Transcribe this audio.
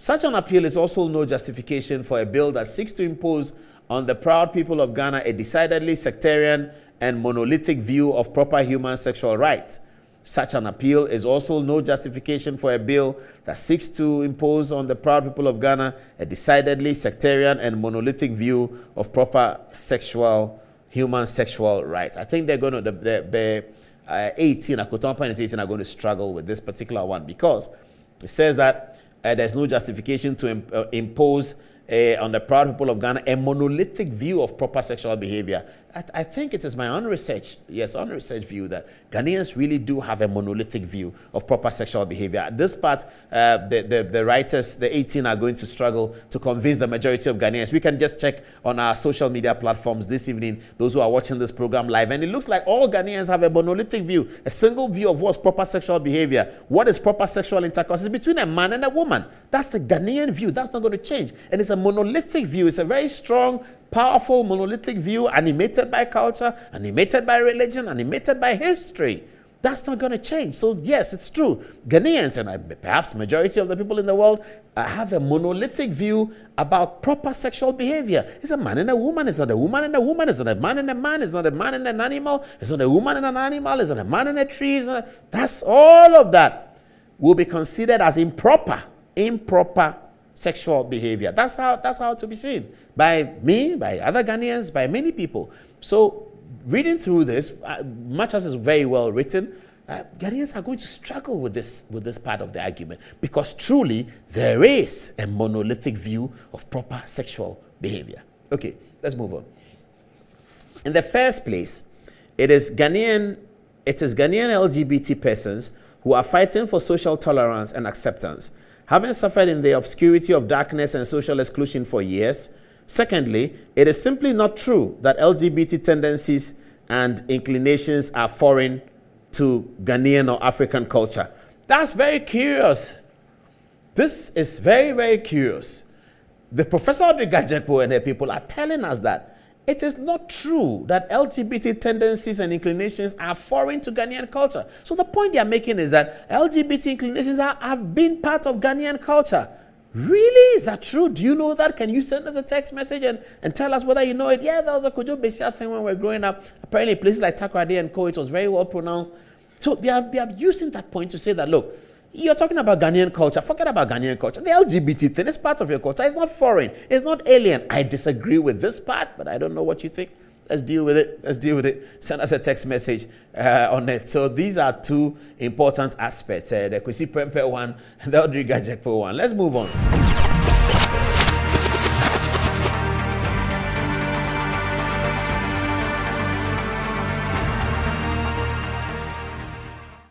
Such an appeal is also no justification for a bill that seeks to impose on the proud people of Ghana a decidedly sectarian and monolithic view of proper human sexual rights. Such an appeal is also no justification for a bill that seeks to impose on the proud people of Ghana a decidedly sectarian and monolithic view of proper human sexual rights. I think they're going to, the 18, Akoto Ampaw and 18 are going to struggle with this particular one, because it says that there's no justification to impose on the proud people of Ghana a monolithic view of proper sexual behavior. I think it is my unresearched view that Ghanaians really do have a monolithic view of proper sexual behavior. At this part, the writers, the 18, are going to struggle to convince the majority of Ghanaians. We can just check on our social media platforms this evening, those who are watching this program live, and it looks like all Ghanaians have a monolithic view, a single view of what's proper sexual behavior. What is proper sexual intercourse? It's between a man and a woman. That's the Ghanaian view. That's not going to change. And it's a monolithic view. It's a very strong, powerful, monolithic view, animated by culture, animated by religion, animated by history. That's not going to change. So yes, it's true. Ghanaians, and perhaps majority of the people in the world, have a monolithic view about proper sexual behavior. It's a man and a woman. It's not a woman and a woman. It's not a man and a man. It's not a man and an animal. It's not a woman and an animal. It's not a man and a tree. That's all of that will be considered as improper sexual behavior. That's how to be seen by me, by other Ghanaians, by many people. So reading through this, much as it's very well written, Ghanaians are going to struggle with this part of the argument, because truly there is a monolithic view of proper sexual behavior. Okay, let's move on. In the first place, it is Ghanaian LGBT persons who are fighting for social tolerance and acceptance, having suffered in the obscurity of darkness and social exclusion for years. Secondly, it is simply not true that LGBT tendencies and inclinations are foreign to Ghanaian or African culture. That's very curious. This is very, very curious. The Professor Adom-Otchere and her people are telling us that it is not true that LGBT tendencies and inclinations are foreign to Ghanaian culture. So the point they are making is that LGBT inclinations have been part of Ghanaian culture. Really? Is that true? Do you know that? Can you send us a text message and tell us whether you know it? Yeah, that was a Kojo Besia thing when we were growing up. Apparently, places like Takoradi and Co, it was very well pronounced. So they are using that point to say that, look, you're talking about Ghanaian culture. Forget about Ghanaian culture. The LGBT thing is part of your culture. It's not foreign. It's not alien. I disagree with this part, but I don't know what you think. Let's deal with it. Send us a text message on it. So these are two important aspects. The Kwesi Prempeh one and the Adom-Otchere one. Let's move on.